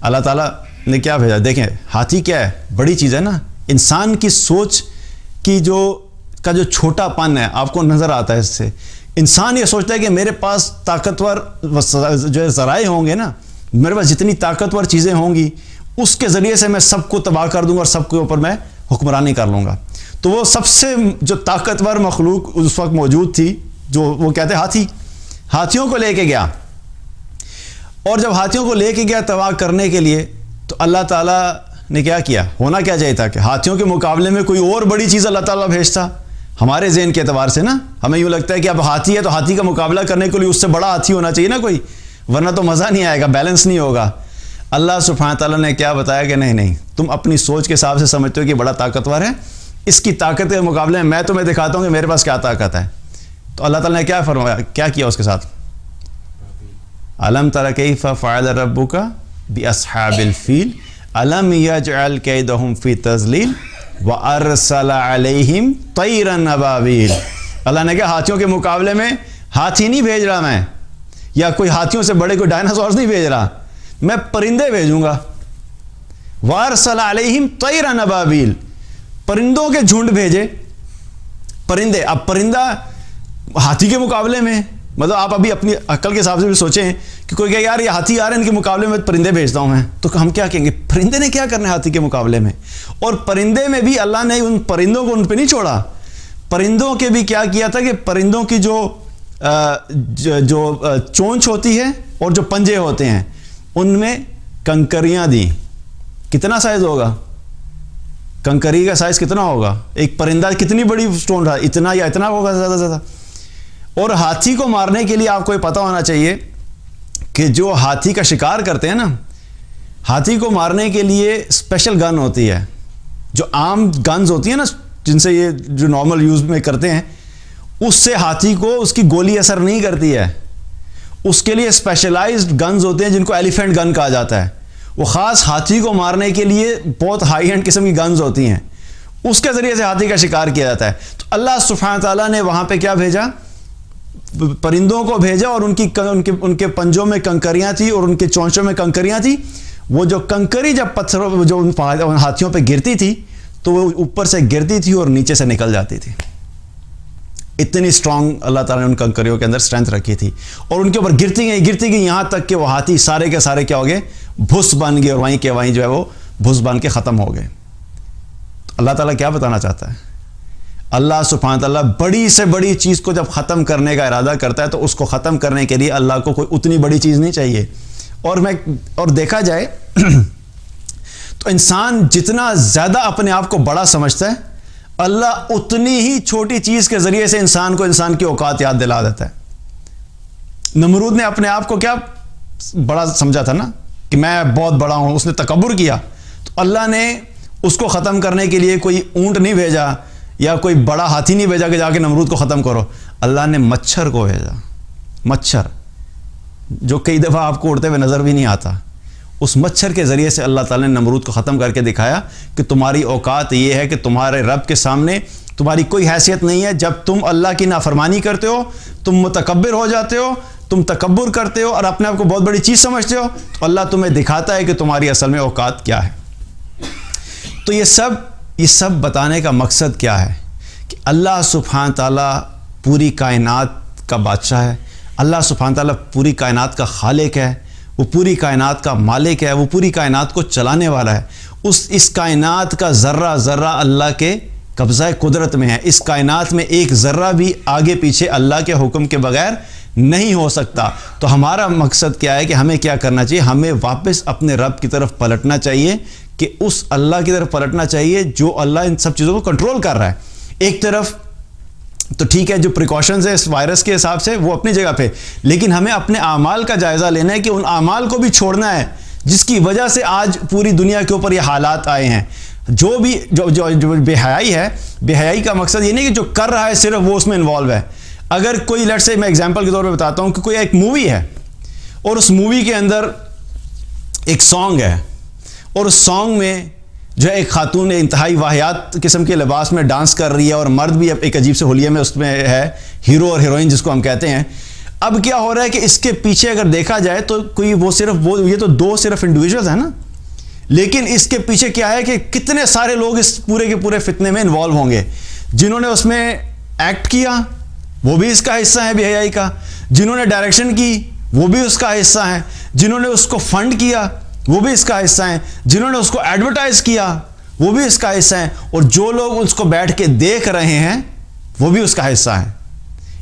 اللہ تعالیٰ نے کیا بھیجا؟ دیکھیں ہاتھی کیا ہے؟ بڑی چیز ہے نا۔ انسان کی سوچ کی جو چھوٹا پن ہے آپ کو نظر آتا ہے اس سے۔ انسان یہ سوچتا ہے کہ میرے پاس طاقتور جو ذرائع ہوں گے نا، میرے پاس جتنی طاقتور چیزیں ہوں گی اس کے ذریعے سے میں سب کو تباہ کر دوں گا اور سب کے اوپر میں حکمرانی کر لوں گا۔ تو وہ سب سے جو طاقتور مخلوق اس وقت موجود تھی جو وہ کہتے ہاتھی، ہاتھیوں کو لے کے گیا، اور جب ہاتھیوں کو لے کے گیا طواف کرنے کے لیے تو اللہ تعالیٰ نے کیا کیا؟ ہونا کیا چاہیے تھا کہ ہاتھیوں کے مقابلے میں کوئی اور بڑی چیز اللہ تعالیٰ بھیجتا. ہمارے ذہن کے اعتبار سے نا ہمیں یوں لگتا ہے کہ اب ہاتھی ہے تو ہاتھی کا مقابلہ کرنے کے لیے اس سے بڑا ہاتھی ہونا چاہیے نا کوئی، ورنہ تو مزہ نہیں آئے گا، بیلنس نہیں ہوگا. اللہ سبحانہ تعالیٰ نے کیا بتایا کہ نہیں، تم اپنی سوچ کے حساب سے سمجھتے ہو کہ بڑا طاقتور ہے، اس کی طاقت کے مقابلے میں تمہیں دکھاتا ہوں کہ میرے پاس کیا طاقت ہے. تو اللہ تعالیٰ نے کیا فرمایا، کیا کیا اس کے ساتھ؟ الم تر کیف فعل ربک باصحاب الفیل الم یجعل کیدہم فی تضلیل وارسل علیہم طیرا ابابیل. اللہ نے کہا ہاتھیوں کے مقابلے میں ہاتھی نہیں بھیج رہا میں، یا کوئی ہاتھیوں سے بڑے کوئی ڈائناسورز نہیں بھیج رہا، میں پرندے بھیجوں گا. وارسل علیہم طیرا ابابیل، پرندوں کے جھنڈ بھیجے. پرندے، اب پرندہ ہاتھی کے مقابلے میں، مطلب آپ ابھی اپنی عقل کے حساب سے بھی سوچیں کہ کوئی کہ یار یہ ہاتھی آ رہے ہیں ان کے مقابلے میں پرندے بھیجتا ہوں میں، تو ہم کیا کہیں گے؟ پرندے نے کیا کرنا ہے ہاتھی کے مقابلے میں؟ اور پرندے میں بھی اللہ نے ان پرندوں کو ان پہ نہیں چھوڑا، پرندوں کے بھی کیا کیا تھا کہ پرندوں کی جو چونچ ہوتی ہے اور جو پنجے ہوتے ہیں ان میں کنکریاں دیں. کتنا سائز ہوگا؟ کنکری کا سائز کتنا ہوگا؟ ایک پرندہ کتنی بڑی سٹون رہا، اتنا یا اتنا ہوگا زیادہ سے زیادہ. اور ہاتھی کو مارنے کے لیے آپ کو یہ پتہ ہونا چاہیے کہ جو ہاتھی کا شکار کرتے ہیں نا، ہاتھی کو مارنے کے لیے اسپیشل گن ہوتی ہے. جو عام گنز ہوتی ہیں نا جن سے یہ جو نارمل یوز میں کرتے ہیں، اس سے ہاتھی کو اس کی گولی اثر نہیں کرتی ہے. اس کے لیے اسپیشلائزڈ گنز ہوتے ہیں جن کو ایلیفینٹ گن کہا جاتا ہے. وہ خاص ہاتھی کو مارنے کے لیے بہت ہائی اینڈ قسم کی گنز ہوتی ہیں، اس کے ذریعے سے ہاتھی کا شکار کیا جاتا ہے. تو اللہ سبحانہ تعالیٰ نے وہاں پہ کیا بھیجا؟ پرندوں کو بھیجا، اور ان کے پنجوں میں کنکریاں تھی اور ان کے چونچوں میں کنکریاں تھی. وہ جو کنکری جب پتھروں جو ہاتھیوں پہ گرتی تھی تو وہ اوپر سے گرتی تھی اور نیچے سے نکل جاتی تھی. اتنی اسٹرانگ اللہ تعالیٰ نے ان کنکریوں کے اندر اسٹرینتھ رکھی تھی، اور ان کے اوپر گرتی گئی یہاں تک کہ وہ ہاتھی سارے کے سارے کیا ہو گئے؟ بھس بن گئے، اور وہیں کے وہیں جو ہے وہ بھس بن کے ختم ہو گئے. تو اللہ تعالیٰ کیا بتانا چاہتا ہے؟ اللہ سبحانہ تعالیٰ بڑی سے بڑی چیز کو جب ختم کرنے کا ارادہ کرتا ہے تو اس کو ختم کرنے کے لیے اللہ کو کوئی اتنی بڑی چیز نہیں چاہیے. اور دیکھا جائے تو انسان جتنا زیادہ اپنے آپ کو بڑا سمجھتا ہے، اللہ اتنی ہی چھوٹی چیز کے ذریعے سے انسان کو انسان کی اوقات یاد دلا دیتا ہے. نمرود نے اپنے آپ کو کیا بڑا سمجھا تھا نا کہ میں بہت بڑا ہوں، اس نے تکبر کیا. تو اللہ نے اس کو ختم کرنے کے لیے کوئی اونٹ نہیں بھیجا یا کوئی بڑا ہاتھی نہیں بھیجا کہ جا کے نمرود کو ختم کرو. اللہ نے مچھر کو بھیجا. مچھر جو کئی دفعہ آپ کو اڑتے ہوئے نظر بھی نہیں آتا، اس مچھر کے ذریعے سے اللہ تعالیٰ نے نمرود کو ختم کر کے دکھایا کہ تمہاری اوقات یہ ہے کہ تمہارے رب کے سامنے تمہاری کوئی حیثیت نہیں ہے. جب تم اللہ کی نافرمانی کرتے ہو، تم متکبر ہو جاتے ہو، تم تکبر کرتے ہو اور اپنے آپ کو بہت بڑی چیز سمجھتے ہو، تو اللہ تمہیں دکھاتا ہے کہ تمہاری اصل میں اوقات کیا ہے. تو یہ سب بتانے کا مقصد کیا ہے کہ اللہ سبحانہ تعالیٰ پوری کائنات کا بادشاہ ہے، اللہ سبحانہ تعالیٰ پوری کائنات کا خالق ہے، وہ پوری کائنات کا مالک ہے، وہ پوری کائنات کو چلانے والا ہے. اس کائنات کا ذرہ ذرہ اللہ کے قبضہ قدرت میں ہے. اس کائنات میں ایک ذرہ بھی آگے پیچھے اللہ کے حکم کے بغیر نہیں ہو سکتا. تو ہمارا مقصد کیا ہے کہ ہمیں کیا کرنا چاہیے؟ ہمیں واپس اپنے رب کی طرف پلٹنا چاہیے، کہ اس اللہ کی طرف پلٹنا چاہیے جو اللہ ان سب چیزوں کو کنٹرول کر رہا ہے. ایک طرف تو ٹھیک ہے جو پریکاشنز ہیں اس وائرس کے حساب سے وہ اپنی جگہ پہ، لیکن ہمیں اپنے اعمال کا جائزہ لینا ہے کہ ان اعمال کو بھی چھوڑنا ہے جس کی وجہ سے آج پوری دنیا کے اوپر یہ حالات آئے ہیں. جو بے حیائی ہے، بے حیائی کا مقصد یہ نہیں کہ جو کر رہا ہے صرف وہ اس میں انوالو ہے. اگر کوئی لیٹ سے میں ایگزامپل کے طور پہ بتاتا ہوں کہ کوئی ایک مووی ہے اور اس مووی کے اندر ایک سانگ ہے، اور اس سانگ میں جو ہے ایک خاتون انتہائی واہیات قسم کے لباس میں ڈانس کر رہی ہے، اور مرد بھی ایک عجیب سے حلیے میں اس میں ہے، ہیرو اور ہیروئن جس کو ہم کہتے ہیں. اب کیا ہو رہا ہے کہ اس کے پیچھے اگر دیکھا جائے تو کوئی یہ تو دو صرف انڈیویجولز ہیں نا، لیکن اس کے پیچھے کیا ہے کہ کتنے سارے لوگ اس پورے کے پورے فتنے میں انوالو ہوں گے. جنہوں نے اس میں ایکٹ کیا وہ بھی اس کا حصہ ہے بے حیائی کا، جنہوں نے ڈائریکشن کی وہ بھی اس کا حصہ ہے، جنہوں نے اس کو فنڈ کیا وہ بھی اس کا حصہ ہیں، جنہوں نے اس کو ایڈورٹائز کیا وہ بھی اس کا حصہ ہیں، اور جو لوگ اس کو بیٹھ کے دیکھ رہے ہیں وہ بھی اس کا حصہ ہیں.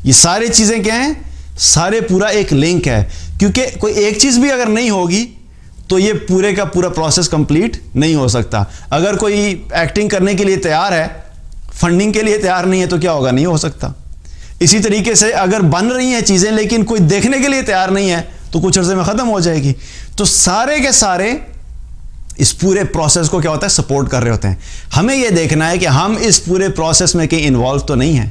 یہ ساری چیزیں کیا ہیں؟ سارے پورا ایک لنک ہے، کیونکہ کوئی ایک چیز بھی اگر نہیں ہوگی تو یہ پورے کا پورا پروسیس کمپلیٹ نہیں ہو سکتا. اگر کوئی ایکٹنگ کرنے کے لیے تیار ہے، فنڈنگ کے لیے تیار نہیں ہے تو کیا ہوگا؟ نہیں ہو سکتا. اسی طریقے سے اگر بن رہی ہیں چیزیں لیکن کوئی دیکھنے کے لیے تیار نہیں ہے تو کچھ عرصے میں ختم ہو جائے گی. تو سارے کے سارے اس پورے پروسیس کو کیا ہوتا ہے؟ سپورٹ کر رہے ہوتے ہیں. ہمیں یہ دیکھنا ہے کہ ہم اس پورے پروسیس میں کہیں انوالو تو نہیں ہیں،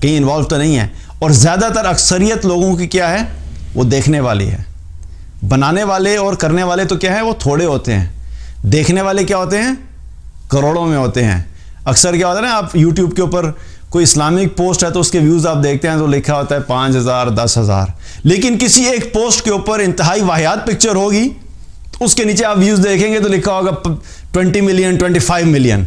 کہیں انوالو تو نہیں ہے. اور زیادہ تر اکثریت لوگوں کی کیا ہے؟ وہ دیکھنے والی ہے. بنانے والے اور کرنے والے تو کیا ہے؟ وہ تھوڑے ہوتے ہیں. دیکھنے والے کیا ہوتے ہیں؟ کروڑوں میں ہوتے ہیں. اکثر کیا ہوتا ہے نا، آپ یوٹیوب کے اوپر کوئی اسلامک پوسٹ ہے تو اس کے ویوز آپ دیکھتے ہیں تو لکھا ہوتا ہے 5,000 10,000، لیکن کسی ایک پوسٹ کے اوپر انتہائی واہیات پکچر ہوگی تو اس کے نیچے آپ ویوز دیکھیں گے تو لکھا ہوگا 20 million 25 million.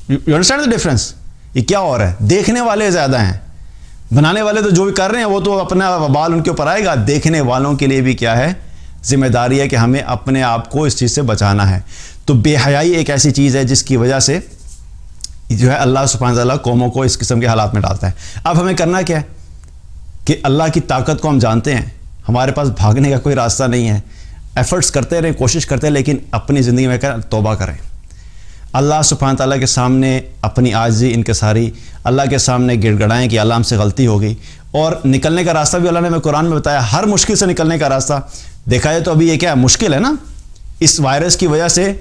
You understand the difference? یہ کیا ہو رہا ہے؟ دیکھنے والے زیادہ ہیں، بنانے والے تو جو بھی کر رہے ہیں وہ تو اپنا وبال ان کے اوپر آئے گا. دیکھنے والوں کے لیے بھی کیا ہے؟ ذمہ داری ہے کہ ہمیں اپنے آپ کو اس چیز سے بچانا ہے. تو بے حیائی ایک ایسی چیز ہے جس کی وجہ سے جو ہے اللہ سبحانہ وتعالیٰ قوموں کو اس قسم کے حالات میں ڈالتا ہے. اب ہمیں کرنا کیا ہے کہ اللہ کی طاقت کو ہم جانتے ہیں، ہمارے پاس بھاگنے کا کوئی راستہ نہیں ہے. ایفرٹس کرتے رہیں، کوشش کرتے ہیں، لیکن اپنی زندگی میں توبہ کریں. اللہ سبحانہ تعالیٰ کے سامنے اپنی عاجزی انکساری اللہ کے سامنے گڑ گڑائیں کہ اللہ ہم سے غلطی ہو گئی. اور نکلنے کا راستہ بھی اللہ نے ہمیں قرآن میں بتایا. ہر مشکل سے نکلنے کا راستہ دیکھا جائے تو ابھی یہ کیا ہے؟ مشکل ہے نا. اس وائرس کی وجہ سے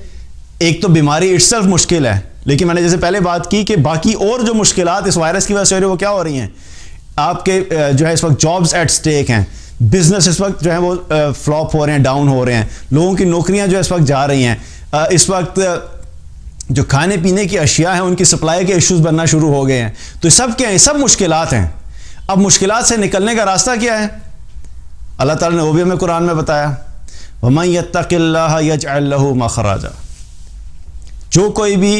ایک تو بیماری اٹ سیلف مشکل ہے، لیکن میں نے جیسے پہلے بات کی کہ باقی اور جو مشکلات اس وائرس کی وجہ سے وہ کیا ہو رہی ہیں؟ آپ کے جو ہے اس وقت جابز ایٹ سٹیک ہیں، بزنس اس وقت جو ہے وہ فلاپ ہو رہے ہیں، ڈاؤن ہو رہے ہیں، لوگوں کی نوکریاں جو اس وقت جا رہی ہیں. اس وقت جو کھانے پینے کی اشیاء ہیں ان کی سپلائی کے ایشوز بننا شروع ہو گئے ہیں. تو یہ سب کیا ہیں؟ سب مشکلات ہیں. اب مشکلات سے نکلنے کا راستہ کیا ہے؟ اللہ تعالیٰ نے وہ بھی ہمیں قرآن میں بتایا، وَمَن يَتَّقِ اللَّهَ يَجْعَلْ لَهُ مَخْرَجًا. جو کوئی بھی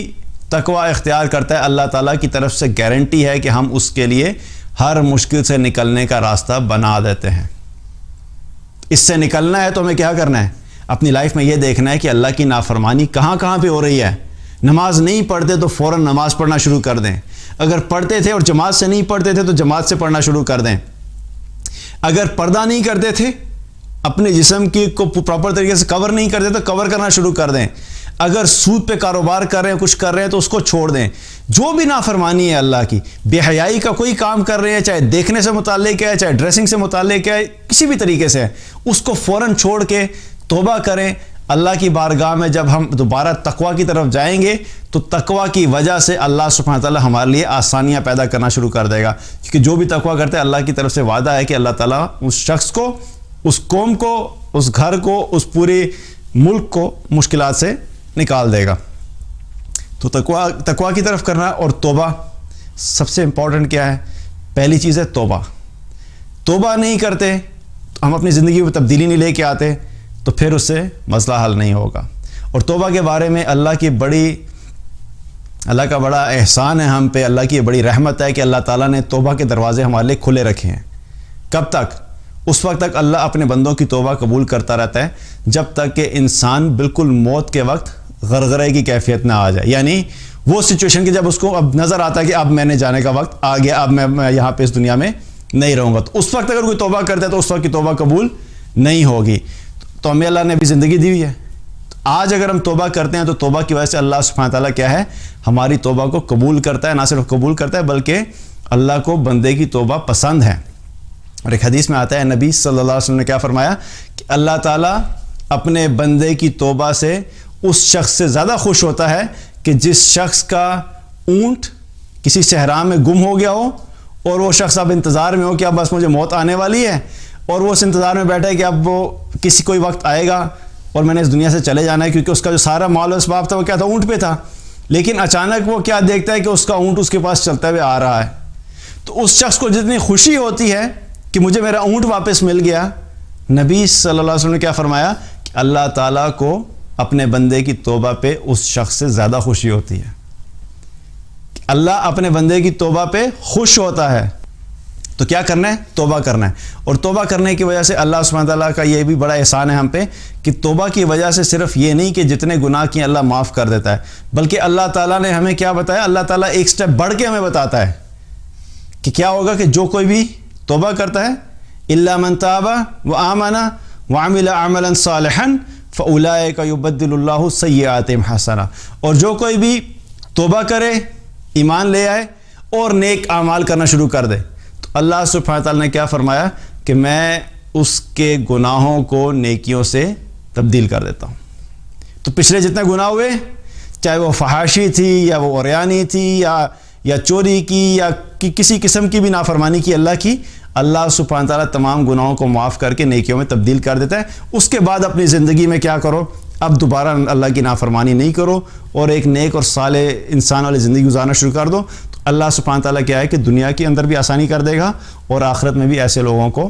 تقوی اختیار کرتا ہے اللہ تعالیٰ کی طرف سے گارنٹی ہے کہ ہم اس کے لیے ہر مشکل سے نکلنے کا راستہ بنا دیتے ہیں. اس سے نکلنا ہے تو ہمیں کیا کرنا ہے؟ اپنی لائف میں یہ دیکھنا ہے کہ اللہ کی نافرمانی کہاں کہاں پہ ہو رہی ہے. نماز نہیں پڑھتے تو فوراً نماز پڑھنا شروع کر دیں. اگر پڑھتے تھے اور جماعت سے نہیں پڑھتے تھے تو جماعت سے پڑھنا شروع کر دیں. اگر پردہ نہیں کرتے تھے، اپنے جسم کی کو پراپر طریقے سے کور نہیں کرتے تو کور کرنا شروع کر دیں. اگر سود پہ کاروبار کر رہے ہیں، کچھ کر رہے ہیں تو اس کو چھوڑ دیں. جو بھی نافرمانی ہے اللہ کی، بے حیائی کا کوئی کام کر رہے ہیں، چاہے دیکھنے سے متعلق ہے، چاہے ڈریسنگ سے متعلق ہے، کسی بھی طریقے سے، اس کو فوراً چھوڑ کے توبہ کریں. اللہ کی بارگاہ میں جب ہم دوبارہ تقوی کی طرف جائیں گے تو تقوی کی وجہ سے اللہ سبحانہ تعالیٰ ہمارے لیے آسانیاں پیدا کرنا شروع کر دے گا. کیونکہ جو بھی تقوی کرتے ہیں اللہ کی طرف سے وعدہ ہے کہ اللہ تعالیٰ اس شخص کو، اس قوم کو، اس گھر کو، اس پورے ملک کو مشکلات سے نکال دے گا. تو تقوی کی طرف کرنا. اور توبہ سب سے امپورٹنٹ کیا ہے؟ پہلی چیز ہے توبہ. توبہ نہیں کرتے، ہم اپنی زندگی میں تبدیلی نہیں لے کے آتے تو پھر اس سے مسئلہ حل نہیں ہوگا. اور توبہ کے بارے میں اللہ کا بڑا احسان ہے ہم پہ، اللہ کی بڑی رحمت ہے کہ اللہ تعالیٰ نے توبہ کے دروازے ہمارے لیے کھلے رکھے ہیں. کب تک؟ اس وقت تک اللہ اپنے بندوں کی توبہ قبول کرتا رہتا ہے جب تک کہ انسان بالکل موت کے وقت غرغرے کی کیفیت نہ آ جائے. یعنی وہ سچویشن کہ جب اس کو اب نظر آتا ہے کہ اب میں نے جانے کا وقت آ گیا، اب میں یہاں پہ اس دنیا میں نہیں رہوں گا. تو اس وقت اگر کوئی توبہ کرتا ہے تو اس وقت کی توبہ قبول نہیں ہوگی. تو ہمیں اللہ نے ابھی زندگی دی ہوئی ہے. آج اگر ہم توبہ کرتے ہیں تو توبہ کی وجہ سے اللہ سبحانہ تعالیٰ کیا ہے؟ ہماری توبہ کو قبول کرتا ہے. نہ صرف قبول کرتا ہے بلکہ اللہ کو بندے کی توبہ پسند ہے. اور ایک حدیث میں آتا ہے نبی صلی اللہ علیہ وسلم نے کیا فرمایا کہ اللہ تعالیٰ اپنے بندے کی توبہ سے اس شخص سے زیادہ خوش ہوتا ہے کہ جس شخص کا اونٹ کسی صحرا میں گم ہو گیا ہو اور وہ شخص اب انتظار میں ہو کہ اب بس مجھے موت آنے والی ہے، اور وہ اس انتظار میں بیٹھا ہے کہ اب وہ کسی کوئی وقت آئے گا اور میں نے اس دنیا سے چلے جانا ہے. کیونکہ اس کا جو سارا مال و اسباب تھا وہ کیا تھا؟ اونٹ پہ تھا. لیکن اچانک وہ کیا دیکھتا ہے کہ اس کا اونٹ اس کے پاس چلتا ہوئے آ رہا ہے. تو اس شخص کو جتنی خوشی ہوتی ہے کہ مجھے میرا اونٹ واپس مل گیا، نبی صلی اللہ علیہ وسلم نے کیا فرمایا کہ اللہ تعالیٰ کو اپنے بندے کی توبہ پہ اس شخص سے زیادہ خوشی ہوتی ہے. اللہ اپنے بندے کی توبہ پہ خوش ہوتا ہے. تو کیا کرنا ہے؟ توبہ کرنا ہے. اور توبہ کرنے کی وجہ سے اللہ سبحانہ تعالیٰ کا یہ بھی بڑا احسان ہے ہم پہ کہ توبہ کی وجہ سے صرف یہ نہیں کہ جتنے گناہ کیے اللہ معاف کر دیتا ہے، بلکہ اللہ تعالیٰ نے ہمیں کیا بتایا؟ اللہ تعالیٰ ایک سٹیپ بڑھ کے ہمیں بتاتا ہے کہ کیا ہوگا کہ جو کوئی بھی توبہ کرتا ہے الا من تاب وآمن وعمل عملا صالحا فاولئک یبدل اللہ سیئاتہم حسنہ، اور جو کوئی بھی توبہ کرے، ایمان لے آئے اور نیک اعمال کرنا شروع کر دے، تو اللہ سبحانہ تعالیٰ نے کیا فرمایا کہ میں اس کے گناہوں کو نیکیوں سے تبدیل کر دیتا ہوں. تو پچھلے جتنے گناہ ہوئے، چاہے وہ فحاشی تھی یا وہ عریانی تھی یا چوری کی یا کسی قسم کی بھی نافرمانی کی اللہ کی، اللہ سبحانہ تعالیٰ تمام گناہوں کو معاف کر کے نیکیوں میں تبدیل کر دیتا ہے. اس کے بعد اپنی زندگی میں کیا کرو؟ اب دوبارہ اللہ کی نافرمانی نہیں کرو اور ایک نیک اور صالح انسان والی زندگی گزارنا شروع کر دو. تو اللہ سبحانہ تعالیٰ کیا ہے کہ دنیا کے اندر بھی آسانی کر دے گا اور آخرت میں بھی ایسے لوگوں کو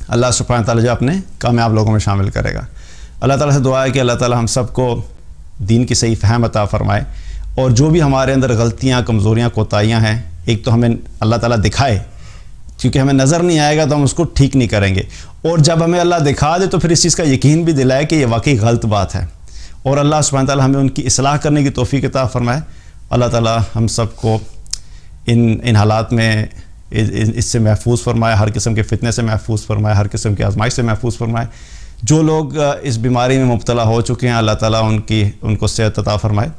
اللہ سبحانہ تعالیٰ جو اپنے کامیاب لوگوں میں شامل کرے گا. اللہ تعالیٰ سے دعا ہے کہ اللہ تعالیٰ ہم سب کو دین کی صحیح فہم عطا فرمائے، اور جو بھی ہمارے اندر غلطیاں، کمزوریاں، کوتاہیاں ہیں، ایک تو ہمیں اللہ تعالیٰ دکھائے، کیونکہ ہمیں نظر نہیں آئے گا تو ہم اس کو ٹھیک نہیں کریں گے، اور جب ہمیں اللہ دکھا دے تو پھر اس چیز کا یقین بھی دلائے کہ یہ واقعی غلط بات ہے، اور اللہ سبحانہ تعالیٰ ہمیں ان کی اصلاح کرنے کی توفیق عطا فرمائے. اللہ تعالیٰ ہم سب کو ان حالات میں اس سے محفوظ فرمائے، ہر قسم کے فتنے سے محفوظ فرمائے، ہر قسم کی آزمائش سے محفوظ فرمائے. جو لوگ اس بیماری میں مبتلا ہو چکے ہیں اللہ تعالیٰ ان کو صحت عطا فرمائے،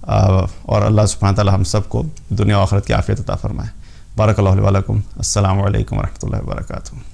اور اللہ سبحانہ تعالیٰ ہم سب کو دنیا و آخرت کی عافیت عطا فرمائے. بارک اللہ علیہ ولکم. السلام علیکم ورحمۃ اللہ وبرکاتہ.